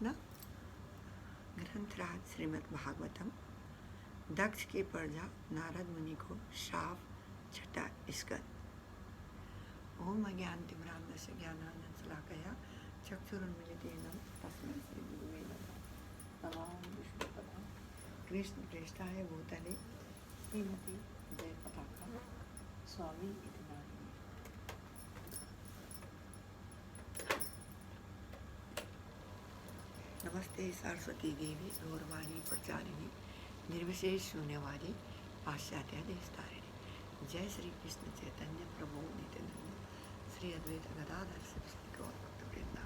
कृष्ण ग्रंथराज श्रीमद् भागवतम। दक्ष की प्रजा नारद मुनि को शाप छठा स्कंद। ओम अज्ञानतिमिरान्धस्य ज्ञानाञ्जनशलाकया चक्षुरुन्मीलितेन तस्मै श्रीगुरुवे नमः। नमामि विष्णुपदां कृष्णप्रेष्ठाय भूतले श्रीमती जयपताका स्वामी इति नामिने। नमस्ते सरस्वती देवी गौरवाणी प्रचारिणी निर्विशेष शून्यवादी पाश्चात्य देशतारिणी। जय श्री कृष्ण चैतन्य प्रभु नित्यानंद श्री अद्वैत गदाधर श्री गौर भक्तवृंद।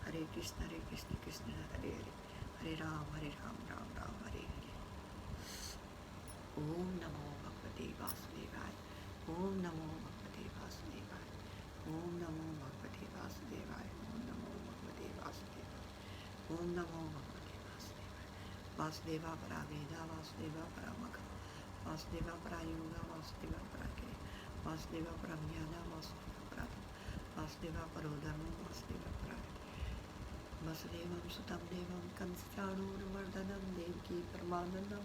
हरे कृष्ण कृष्ण हरे हरे, हरे राम राम राम हरे हरे। ओम नमो भगवते वासुदेवाय, ओम नमो भगवते वासुदेवाय, ओम नमो भगवते वासुदेवाय, ओम नमो भगवते वासुदेवाय, ओम नमो भगवते वासुदेवाय। वासुदेवा परा वेदा, वासुदेवा परा मख, वासुदेवा परा योगा, वासुदेवा परा क्रिया, वासुदेवा परम ज्ञान, वासुदेवा परा वासुदेवा परो धर्म, वासुदेवा परा वसुदेवं सुतं देवं कंसचाणूरमर्दनं देवकी परमानन्दं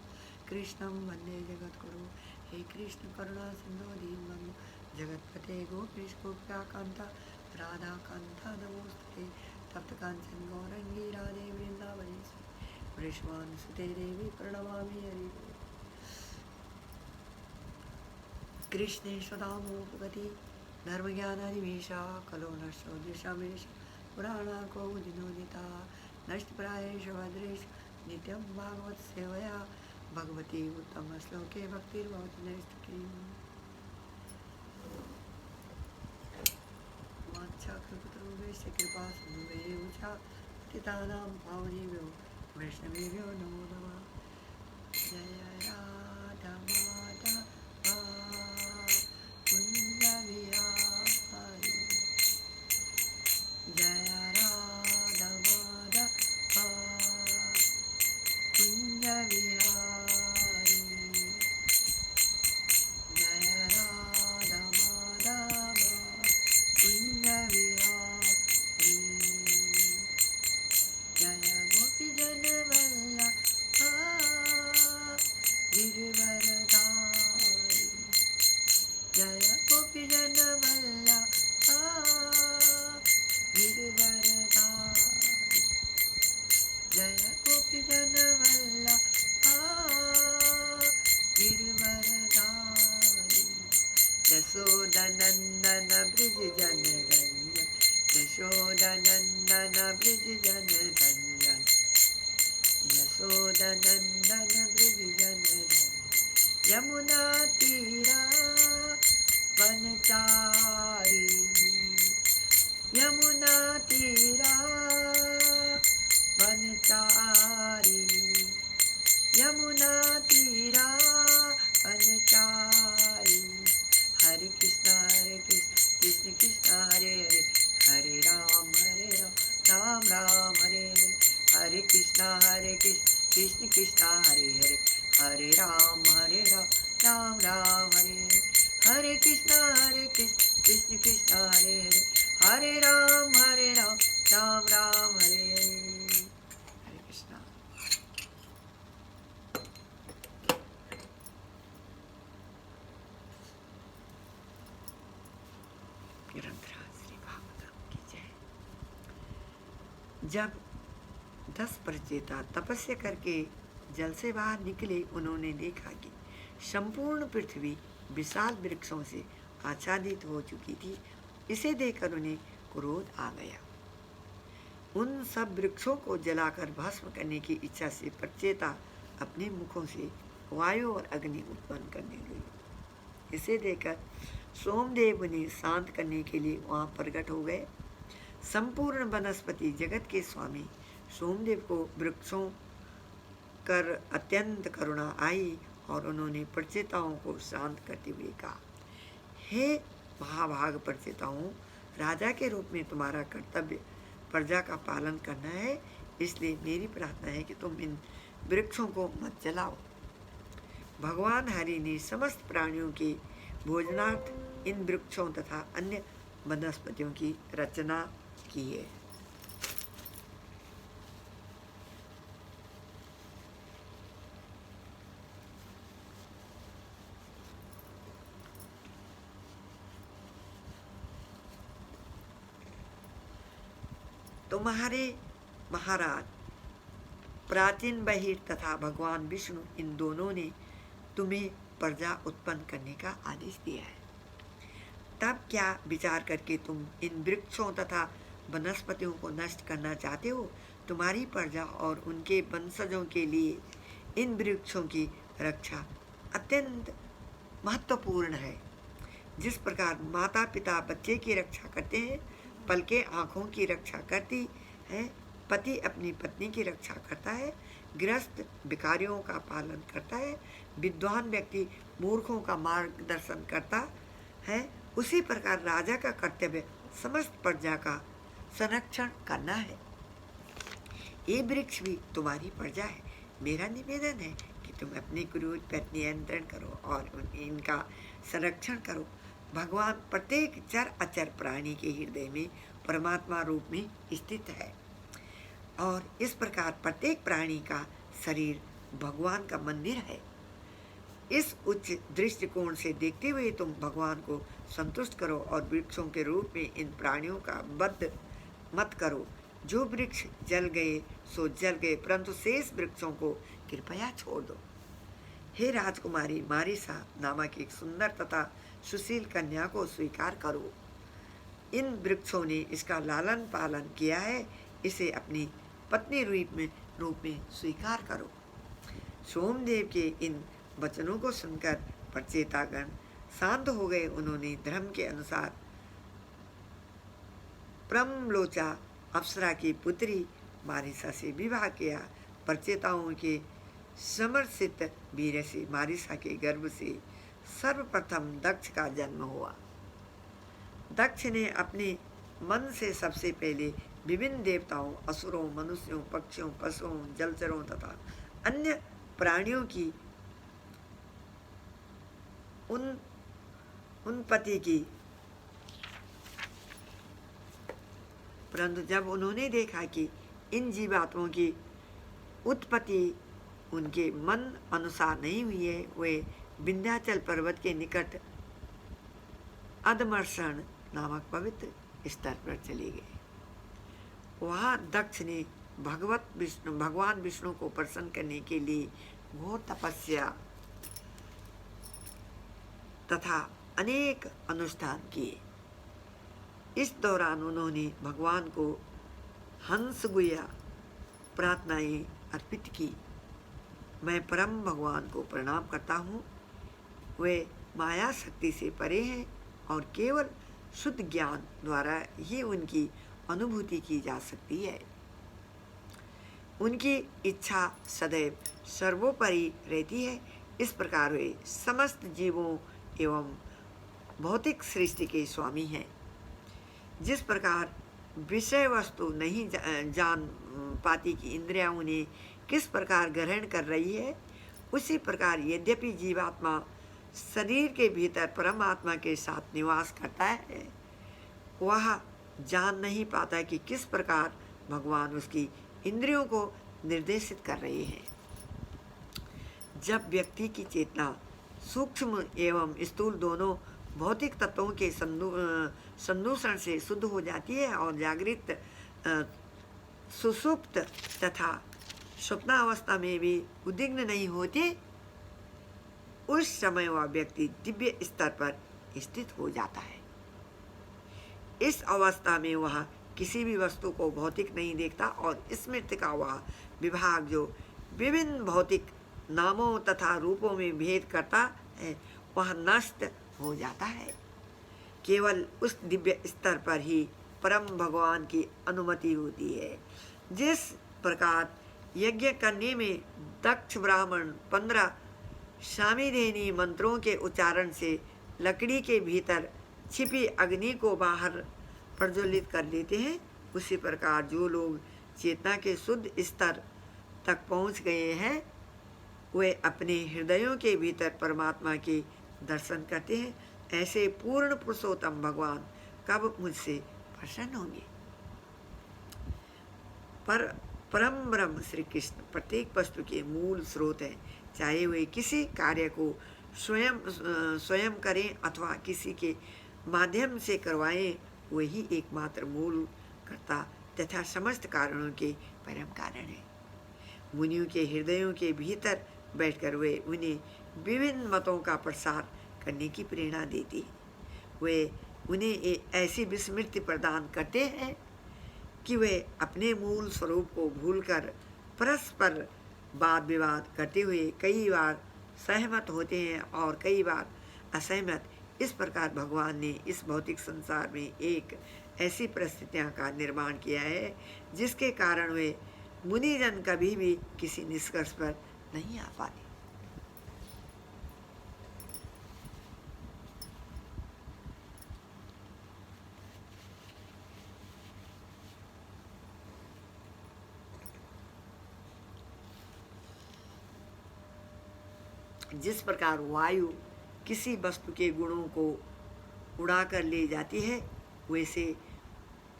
कृष्णं वन्दे जगद्गुरुं। हे कृष्ण करुणा सिन्धो दीनबन्धो जगत्पते गोपीश गोप्याकान्ता राधाकान्ता नमोस्तुते। तप्त कांचन गौरंगी राधे वृंदावनेश्वरी वृषभानुसुते देवी प्रणमामि हरि। कृष्णे स्वदामोपगति धर्मज्ञानानिमेषा कलो नष्टो द्विषामेष पुराणाको दिनोदिता नष्टप्रायेष भद्रेश नित्यं भागवत सेवया भगवती उत्तम श्लोके भक्तिर्भवति नैष्ठिकी। वाञ्छाकल्पतरुभ्यश्च कृपा सिन्धुभ्येव च पतितानां पावनेभ्यो वैष्णवेभ्यो नमो नमः। जय राधा माधव कुञ्ज विहारी, जय राधा माधव कुञ्ज विहारी, जय राधा माधव कुञ्ज विहारी, जय गोपी जन वल्लभा गिरिवरधारी, जय गोपी जन वल्लभा गिरिवरधारी, जय गोपी जन वल्लभा गिरिवरधारी। यशोदनंदन ब्रज जन रंजन, यशोदनंदन ब्रज जन रंजन, यशोदनंदन ब्रज जन रंजन। यमुना तीरा वनचारी, यमुना तीरा वनचारी, यमुना तीरा वनचारी। हरे कृष्ण कृष्ण कृष्ण हरे हरे, हरे राम राम राम हरे हरे। हरे कृष्ण कृष्ण कृष्ण हरे हरे, हरे राम राम राम हरे हरे। हरे कृष्ण कृष्ण कृष्ण हरे हरे, हरे राम राम राम हरे हरे। हरे कृष्ण। ग्रंथराज श्री भागवतम की जय। जब 10 प्रचेता तपस्या करके जल से बाहर निकले, उन्होंने देखा कि संपूर्ण पृथ्वी विशाल वृक्षों से आच्छादित हो चुकी थी। इसे देखकर उन्हें क्रोध आ गया। उन सब वृक्षों को जलाकर भस्म करने की इच्छा से प्रचेता अपने मुखों से वायु और अग्नि उत्पन्न करने लगे। इसे देखकर सोमदेव उन्हें शांत करने के लिए वहां प्रकट हो गए। संपूर्ण वनस्पति जगत के स्वामी सोमदेव को वृक्षों कर अत्यंत करुणा आई और उन्होंने प्रचेताओं को शांत करते हुए कहा, हे महाभाग प्रचेताओं, राजा के रूप में तुम्हारा कर्तव्य प्रजा का पालन करना है, इसलिए मेरी प्रार्थना है कि तुम इन वृक्षों को मत जलाओ। भगवान हरि ने समस्त प्राणियों के भोजनार्थ इन वृक्षों तथा अन्य वनस्पतियों की रचना की है। तुम्हारे महाराज प्राचीन बहिर तथा भगवान विष्णु इन दोनों ने तुम्हें प्रजा उत्पन्न करने का आदेश दिया है। तब क्या विचार करके तुम इन वृक्षों तथा वनस्पतियों को नष्ट करना चाहते हो? तुम्हारी प्रजा और उनके वंशजों के लिए इन वृक्षों की रक्षा अत्यंत महत्वपूर्ण है। जिस प्रकार माता पिता बच्चे की रक्षा करते हैं, पलके आँखों की रक्षा करती है, पति अपनी पत्नी की रक्षा करता है, गृहस्थ भिखारियों का पालन करता है, विद्वान व्यक्ति मूर्खों का मार्गदर्शन करता है, उसी प्रकार राजा का कर्तव्य समस्त प्रजा का संरक्षण करना है। ये वृक्ष भी तुम्हारी प्रजा है। मेरा निवेदन है कि तुम अपनी क्रोध पर नियंत्रण करो और इनका संरक्षण करो। भगवान प्रत्येक चर अचर प्राणी के हृदय में परमात्मा रूप में स्थित है और इस प्रकार प्रत्येक प्राणी का शरीर भगवान का मंदिर है। इस उच्च दृष्टिकोण से देखते हुए तुम भगवान को संतुष्ट करो और वृक्षों के रूप में इन प्राणियों का वध मत करो। जो वृक्ष जल गए सो जल गए, परंतु शेष वृक्षों को कृपया छोड़ दो। हे राजकुमारी मारिसा नामक एक सुंदर तथा सुशील कन्या को स्वीकार करो। इन वृक्षों ने इसका लालन पालन किया है, इसे अपनी पत्नी रूप में स्वीकार करो। सोमदेव के इन वचनों को सुनकर प्रचेतागण शांत हो गए। उन्होंने धर्म के अनुसार प्रमलोचा अप्सरा की पुत्री मारिसा से विवाह किया। प्रचेताओं के समर्थित वीर से मारिसा के गर्भ से सर्वप्रथम दक्ष का जन्म हुआ। दक्ष ने अपने मन से सबसे पहले विभिन्न देवताओं, असुरों, मनुष्यों, पक्षियों, पशुओं, जलचरों तथा अन्य प्राणियों की उत्पत्ति की, परंतु जब उन्होंने देखा कि इन जीवात्माओं की उत्पत्ति उनके मन अनुसार नहीं हुई है, वे विंध्याचल पर्वत के निकट अधमर्षण नामक पवित्र स्तर पर चले गए। वहाँ दक्ष ने भगवान विष्णु को प्रसन्न करने के लिए घोर तपस्या तथा अनेक अनुष्ठान किए। इस दौरान उन्होंने भगवान को हंसगुया प्रार्थनाएं अर्पित की। मैं परम भगवान को प्रणाम करता हूँ। वे माया शक्ति से परे हैं और केवल शुद्ध ज्ञान द्वारा ही उनकी अनुभूति की जा सकती है। उनकी इच्छा सदैव सर्वोपरि रहती है। इस प्रकार वे समस्त जीवों एवं भौतिक सृष्टि के स्वामी हैं। जिस प्रकार विषय वस्तु नहीं जान पाती कि इंद्रियां उन्हें किस प्रकार ग्रहण कर रही है, उसी प्रकार यद्यपि जीवात्मा शरीर के भीतर परमात्मा के साथ निवास करता है, वह जान नहीं पाता कि किस प्रकार भगवान उसकी इंद्रियों को निर्देशित कर रहे हैं। जब व्यक्ति की चेतना सूक्ष्म एवं स्थूल दोनों भौतिक तत्वों के संदूषण से शुद्ध हो जाती है और जागृत, सुषुप्त तथा स्वप्नावस्था में भी उद्विग्न नहीं होती, उस समय वह व्यक्ति दिव्य स्तर पर स्थित हो जाता है। इस अवस्था में वह किसी भी वस्तु को भौतिक नहीं देखता और स्मृति का वह विभाग जो विभिन्न भौतिक नामों तथा रूपों में भेद करता है, वह नष्ट हो जाता है। केवल उस दिव्य स्तर पर ही परम भगवान की अनुमति होती है। जिस प्रकार यज्ञ करने में दक्ष ब्राह्मण 15 सामीदेनी मंत्रों के उच्चारण से लकड़ी के भीतर छिपी अग्नि को बाहर प्रज्वलित कर देते हैं, उसी प्रकार जो लोग चेतना के शुद्ध स्तर तक पहुंच गए हैं, वे अपने हृदयों के भीतर परमात्मा के दर्शन करते हैं। ऐसे पूर्ण पुरुषोत्तम भगवान कब मुझसे प्रसन्न होंगे। पर परम ब्रह्म श्री कृष्ण प्रत्येक वस्तु के मूल स्रोत है। चाहे वे किसी कार्य को स्वयं करें अथवा किसी के माध्यम से करवाएं, वही एकमात्र मूल कर्ता तथा समस्त कारणों के परम कारण है। मुनियों के हृदयों के भीतर बैठकर वे उन्हें विभिन्न मतों का प्रसार करने की प्रेरणा देती है। वे उन्हें एक ऐसी विस्मृति प्रदान करते हैं कि वे अपने मूल स्वरूप को भूलकर परस्पर वाद विवाद करते हुए कई बार सहमत होते हैं और कई बार असहमत। इस प्रकार भगवान ने इस भौतिक संसार में एक ऐसी परिस्थितियां का निर्माण किया है जिसके कारण वे मुनिजन कभी भी किसी निष्कर्ष पर नहीं आ पाते। जिस प्रकार वायु किसी वस्तु के गुणों को उड़ाकर ले जाती है, वैसे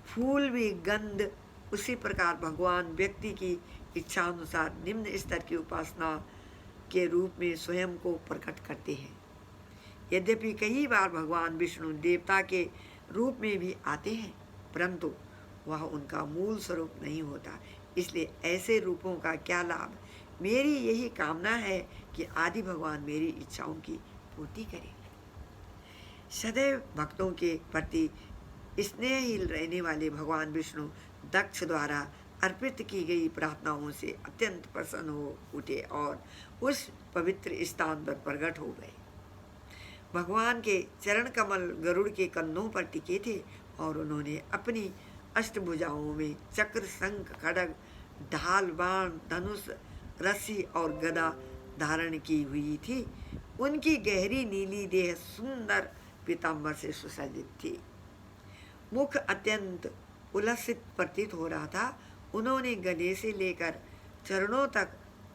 फूल भी गंध, उसी प्रकार भगवान व्यक्ति की इच्छानुसार निम्न स्तर की उपासना के रूप में स्वयं को प्रकट करते हैं। यद्यपि कई बार भगवान विष्णु देवता के रूप में भी आते हैं, परंतु वह उनका मूल स्वरूप नहीं होता। इसलिए ऐसे रूपों का क्या लाभ। मेरी यही कामना है कि आदि भगवान मेरी इच्छाओं की पूर्ति करें। सदैव भक्तों के प्रति स्नेहहीन रहने वाले भगवान विष्णु दक्ष द्वारा अर्पित की गई प्रार्थनाओं से अत्यंत प्रसन्न हो उठे और उस पवित्र स्थान पर प्रकट हो गए। भगवान के चरण कमल गरुड़ के कंधों पर टिके थे और उन्होंने अपनी अष्टभुजाओं में चक्र, शंख, खड्ग, ढाल, बाण, धनुष, रस्सी और गदा धारण की हुई थी। उनकी गहरी नीली देह सुंदर पीताम्बर से सुसज्जित थी। मुख अत्यंत उल्लसित प्रतीत हो रहा था। उन्होंने गले से लेकर चरणों तक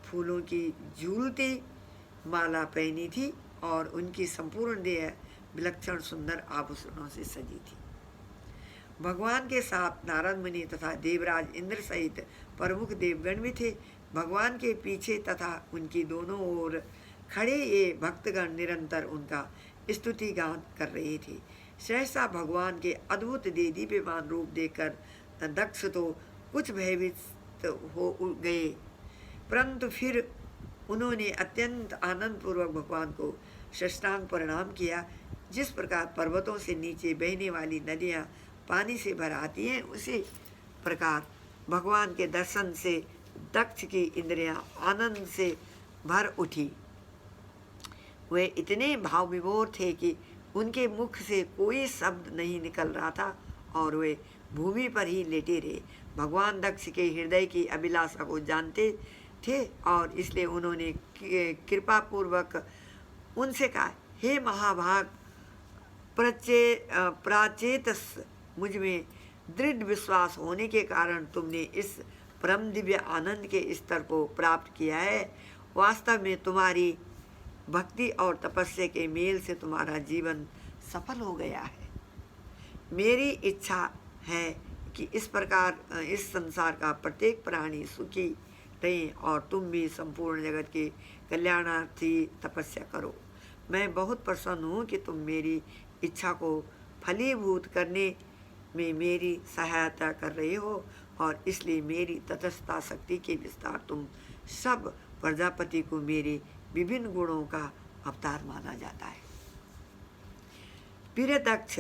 फूलों की झूलती माला पहनी थी और उनकी संपूर्ण देह विलक्षण सुंदर आभूषणों से सजी थी। भगवान के साथ नारद मुनि तथा देवराज इंद्र सहित प्रमुख देवगण भी थे। भगवान के पीछे तथा उनकी दोनों ओर खड़े ये भक्तगण निरंतर उनका स्तुति गान कर रहे थे। सहसा भगवान के अद्भुत देदीप्यमान रूप देखकर दक्ष तो कुछ भयभीत हो गए, परंतु फिर उन्होंने अत्यंत आनंद पूर्वक भगवान को साष्टांग प्रणाम किया। जिस प्रकार पर्वतों से नीचे बहने वाली नदियाँ पानी से भर आती हैं, उसी प्रकार भगवान के दर्शन से दक्ष की इंद्रियां आनंद से भर उठी। वे इतने भाव विभोर थे कि उनके मुख से कोई शब्द नहीं निकल रहा था और वे भूमि पर ही लेटे रहे। भगवान दक्ष के हृदय की अभिलाषा को जानते थे और इसलिए उन्होंने कृपा पूर्वक उनसे कहा, हे महाभाग प्राचेतस, मुझ में दृढ़ विश्वास होने के कारण तुमने इस परम दिव्य आनंद के स्तर को प्राप्त किया है। वास्तव में तुम्हारी भक्ति और तपस्या के मेल से तुम्हारा जीवन सफल हो गया है। मेरी इच्छा है कि इस प्रकार इस संसार का प्रत्येक प्राणी सुखी रहे और तुम भी संपूर्ण जगत के कल्याणार्थी तपस्या करो। मैं बहुत प्रसन्न हूँ कि तुम मेरी इच्छा को फलीभूत करने में मेरी सहायता कर रहे हो और इसलिए मेरी तटस्थता शक्ति के विस्तार तुम सब प्रजापति को मेरे विभिन्न गुणों का अवतार माना जाता है। प्रिय दक्ष,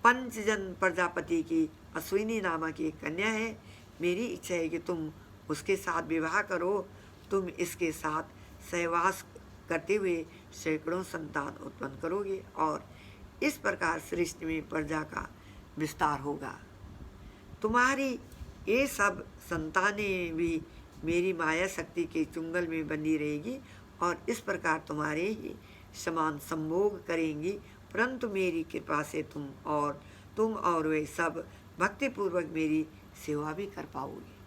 पंचजन प्रजापति की अश्विनी नामक एक कन्या है। मेरी इच्छा है कि तुम उसके साथ विवाह करो। तुम इसके साथ सहवास करते हुए सैकड़ों संतान उत्पन्न करोगे और इस प्रकार सृष्टि में प्रजा का विस्तार होगा। तुम्हारी ये सब संतानें भी मेरी माया शक्ति के चुंगल में बंधी रहेगी और इस प्रकार तुम्हारे ही समान संभोग करेंगी, परंतु मेरी कृपा से तुम और वे सब भक्तिपूर्वक मेरी सेवा भी कर पाओगे।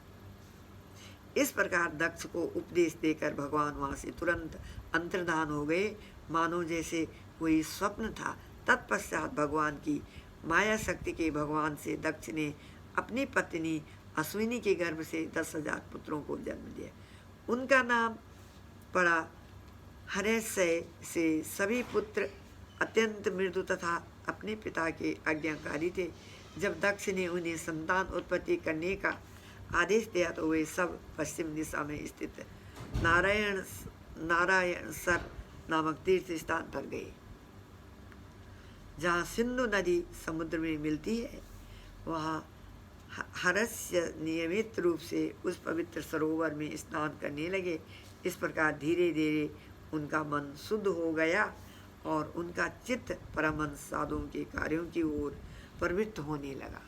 इस प्रकार दक्ष को उपदेश देकर भगवान वहाँ से तुरंत अंतर्धान हो गए, मानो जैसे कोई स्वप्न था। तत्पश्चात भगवान की माया शक्ति के भगवान से दक्ष ने अपनी पत्नी अश्विनी के गर्भ से 10,000 पुत्रों को जन्म दिया। उनका नाम पड़ा हर्षय से। सभी पुत्र अत्यंत मृदु तथा अपने पिता के आज्ञाकारी थे। जब दक्ष ने उन्हें संतान उत्पत्ति करने का आदेश दिया तो वे सब पश्चिम दिशा में स्थित नारायणसर नामक तीर्थ स्थान पर गए, जहाँ सिंधु नदी समुद्र में मिलती है। वहाँ हर्ष्य नियमित रूप से उस पवित्र सरोवर में स्नान करने लगे। इस प्रकार धीरे धीरे उनका मन शुद्ध हो गया और उनका चित्त परमहंस साधुओं के कार्यों की ओर प्रवृत्त होने लगा।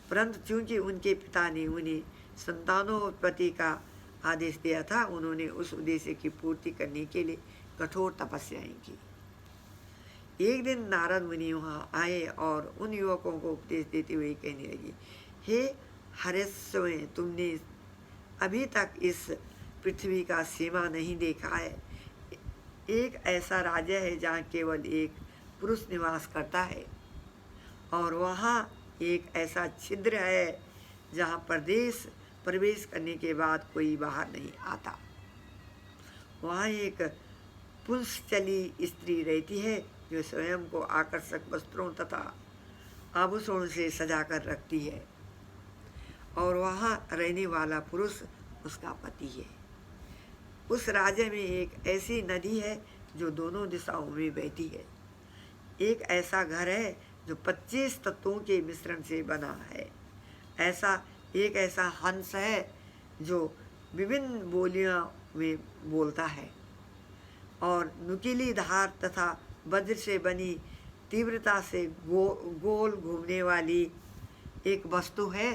परंतु चूंकि उनके पिता ने उन्हें संतानोत्पत्ति का आदेश दिया था, उन्होंने उस उद्देश्य की पूर्ति करने के लिए कठोर तपस्याएं की। एक दिन नारद मुनि वहाँ आए और उन युवकों को उपदेश देते हुए कहने लगे, हे हर्ष्य, तुमने अभी तक इस पृथ्वी का सीमा नहीं देखा है। एक ऐसा राज्य है जहाँ केवल एक पुरुष निवास करता है, और वहाँ एक ऐसा छिद्र है जहाँ प्रवेश करने के बाद कोई बाहर नहीं आता। वहाँ एक पुंसचली स्त्री रहती है जो स्वयं को आकर्षक वस्त्रों तथा आभूषणों से सजा कर रखती है, और वहाँ रहने वाला पुरुष उसका पति है। उस राज्य में एक ऐसी नदी है जो दोनों दिशाओं में बहती है। एक ऐसा घर है जो 25 तत्वों के मिश्रण से बना है। एक ऐसा हंस है जो विभिन्न बोलियों में बोलता है, और नुकीली धार तथा वज्र से बनी तीव्रता से गोल घूमने वाली एक वस्तु है।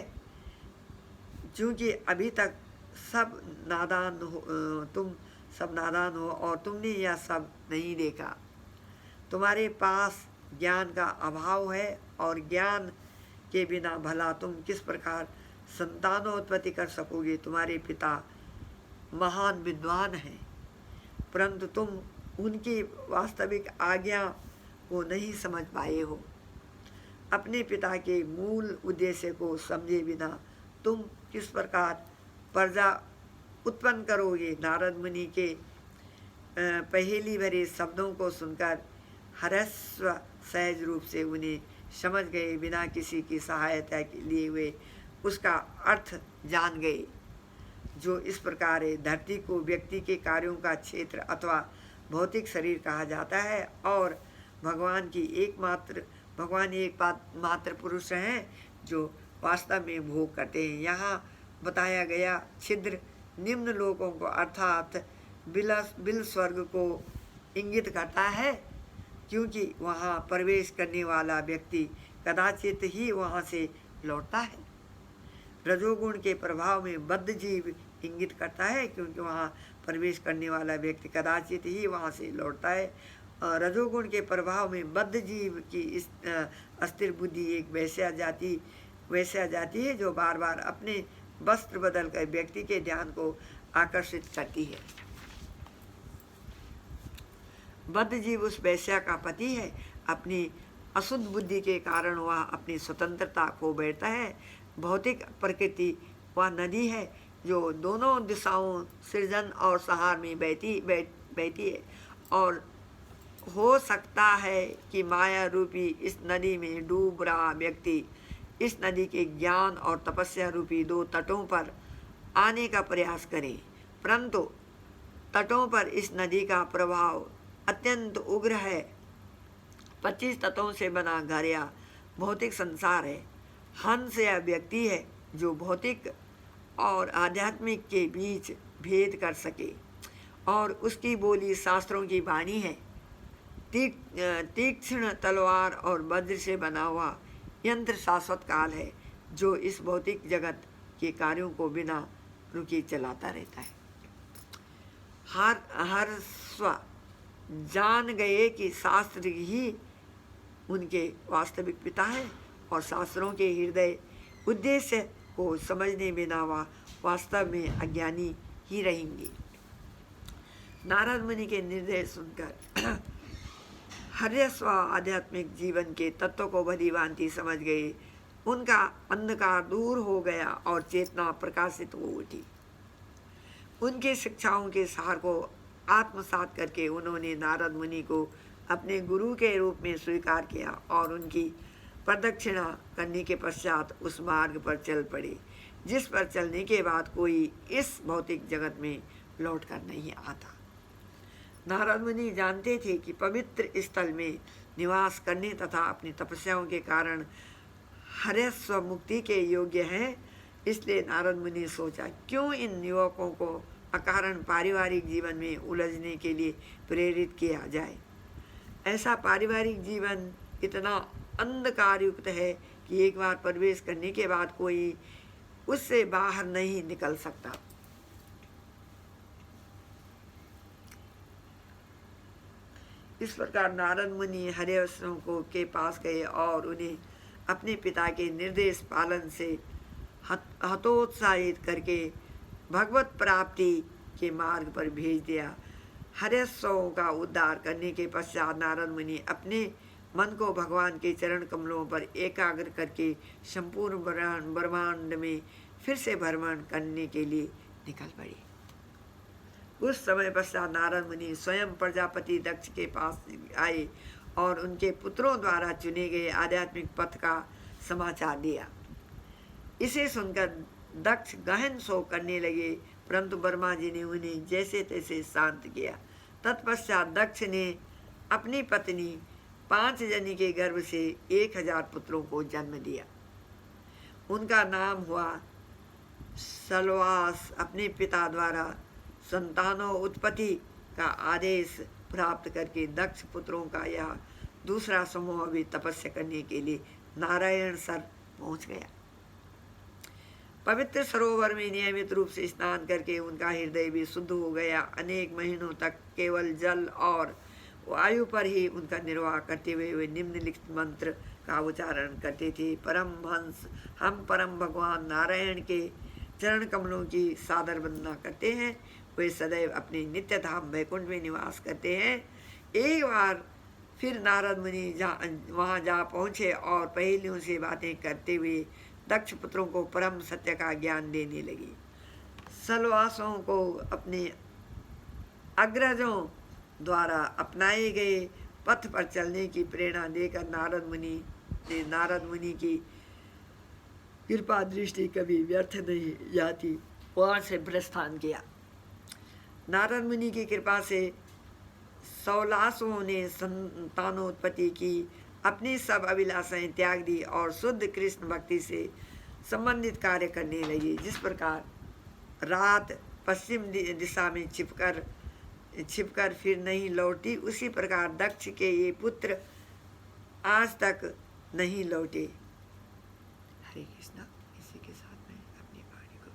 क्योंकि अभी तक तुम सब नादान हो और तुमने यह सब नहीं देखा। तुम्हारे पास ज्ञान का अभाव है, और ज्ञान के बिना भला तुम किस प्रकार संतानोत्पत्ति कर सकोगे। तुम्हारे पिता महान विद्वान हैं, परंतु तुम उनकी वास्तविक आज्ञा को नहीं समझ पाए हो। अपने पिता के मूल उद्देश्य को समझे बिना तुम किस प्रकार प्रजा उत्पन्न करोगे। नारद मुनि के पहेली भरे शब्दों को सुनकर हर्ष्य सहज रूप से उन्हें समझ गए। बिना किसी की सहायता के लिए वे उसका अर्थ जान गए, जो इस प्रकार है। धरती को व्यक्ति के कार्यों का क्षेत्र अथवा भौतिक शरीर कहा जाता है, और भगवान एक मात्र पुरुष हैं जो वास्तव में भोग करते हैं। यहाँ बताया गया छिद्र निम्न लोकों को अर्थात बिल स्वर्ग को इंगित करता है, क्योंकि वहाँ प्रवेश करने वाला व्यक्ति कदाचित ही वहाँ से लौटता है। रजोगुण के प्रभाव में बद्ध जीव इंगित करता है, क्योंकि वहाँ प्रवेश करने वाला व्यक्ति कदाचित ही वहाँ से लौटता है। रजोगुण के प्रभाव में बद्ध जीव की इस अस्थिर बुद्धि एक वैश्या जाति है जो बार बार अपने वस्त्र बदलकर व्यक्ति के ध्यान को आकर्षित करती है। बद्ध जीव उस वैश्या का पति है। अपनी अशुद्ध बुद्धि के कारण वह अपनी स्वतंत्रता खो बैठता है। भौतिक प्रकृति वह नदी है जो दोनों दिशाओं सृजन और संहार में बहती है, और हो सकता है कि माया रूपी इस नदी में डूब रहा व्यक्ति इस नदी के ज्ञान और तपस्या रूपी दो तटों पर आने का प्रयास करे, परंतु तटों पर इस नदी का प्रभाव अत्यंत उग्र है। 25 तत्वों से बना घर या भौतिक संसार है। हंस या व्यक्ति है जो भौतिक और आध्यात्मिक के बीच भेद कर सके, और उसकी बोली शास्त्रों की वाणी है। तीक्ष्ण तलवार और वज्र से बना हुआ यंत्र शाश्वत काल है, जो इस भौतिक जगत के कार्यों को बिना रुके चलाता रहता है। हर स्व जान गए कि शास्त्र ही उनके वास्तविक पिता है, और शास्त्रों के हृदय उद्देश्य को समझने बिना वह वास्तव में अज्ञानी ही रहेंगे। नारद मुनि के निर्देश सुनकर हर्यस्व आध्यात्मिक जीवन के तत्व को भली भांति समझ गए। उनका अंधकार दूर हो गया और चेतना प्रकाशित हो उठी। उनके शिक्षाओं के सार को आत्मसात करके उन्होंने नारद मुनि को अपने गुरु के रूप में स्वीकार किया और उनकी प्रदक्षिणा करने के पश्चात उस मार्ग पर चल पड़े जिस पर चलने के बाद कोई इस भौतिक जगत में लौट कर नहीं आता। नारद मुनि जानते थे कि पवित्र स्थल में निवास करने तथा अपनी तपस्याओं के कारण हरस्व मुक्ति के योग्य हैं। इसलिए नारद मुनि सोचा, क्यों इन युवकों को अकारण पारिवारिक जीवन में उलझने के लिए प्रेरित किया जाए। ऐसा पारिवारिक जीवन इतना अंधकार युक्त है कि एक बार प्रवेश करने के बाद कोई उससे बाहर नहीं निकल सकता। इस प्रकार नारद मुनि हरिवंशों को के पास गए और उन्हें अपने पिता के निर्देश पालन से हतोत्साहित करके भगवत प्राप्ति के मार्ग पर भेज दिया। हरिवंशों का उद्धार करने के पश्चात नारद मुनि अपने मन को भगवान के चरण कमलों पर एकाग्र करके संपूर्ण ब्रह्मांड में फिर से भ्रमण करने के लिए निकल पड़े। उस समय पश्चात नारद मुनि स्वयं प्रजापति दक्ष के पास आए और उनके पुत्रों द्वारा चुने गए आध्यात्मिक पथ का समाचार दिया। इसे सुनकर दक्ष गहन शोक करने लगे, परंतु ब्रह्मा जी ने उन्हें जैसे तैसे शांत किया। तत्पश्चात दक्ष ने अपनी पत्नी 5 जनी के गर्भ से 1000 पुत्रों को जन्म दिया। उनका नाम हुआ सलवास। अपने पिता द्वारा संतानों उत्पत्ति का आदेश प्राप्त करके दक्ष पुत्रों का यह दूसरा समूह भी तपस्या करने के लिए नारायण सर पहुंच गया। पवित्र सरोवर में नियमित रूप से स्नान करके उनका हृदय भी शुद्ध हो गया। अनेक महीनों तक केवल जल और वायु पर ही उनका निर्वाह करते हुए वे निम्नलिखित मंत्र का उच्चारण करते थे। परम हंस, हम परम भगवान नारायण के चरण कमलों की सादर वंदना करते हैं। वे सदैव अपने नित्य धाम वैकुंठ में निवास करते हैं। एक बार फिर नारद मुनि वहाँ जा पहुँचे और पहेलियों से बातें करते हुए दक्ष पुत्रों को परम सत्य का ज्ञान देने लगे। सलवासों को अपने अग्रजों द्वारा अपनाए गए पथ पर चलने की प्रेरणा देकर नारद मुनि की कृपा दृष्टि कभी व्यर्थ नहीं जाती, वहाँ से प्रस्थान किया। नारद मुनि की कृपा से सौलासों ने संतानोत्पत्ति की, अपनी सब अभिलाषाएं त्याग दी और शुद्ध कृष्ण भक्ति से संबंधित कार्य करने लगी। जिस प्रकार रात पश्चिम दिशा में छिपकर फिर नहीं लौटी, उसी प्रकार दक्ष के ये पुत्र आज तक नहीं लौटे। हरे कृष्णा। इसी के साथ में अपनी वाणी को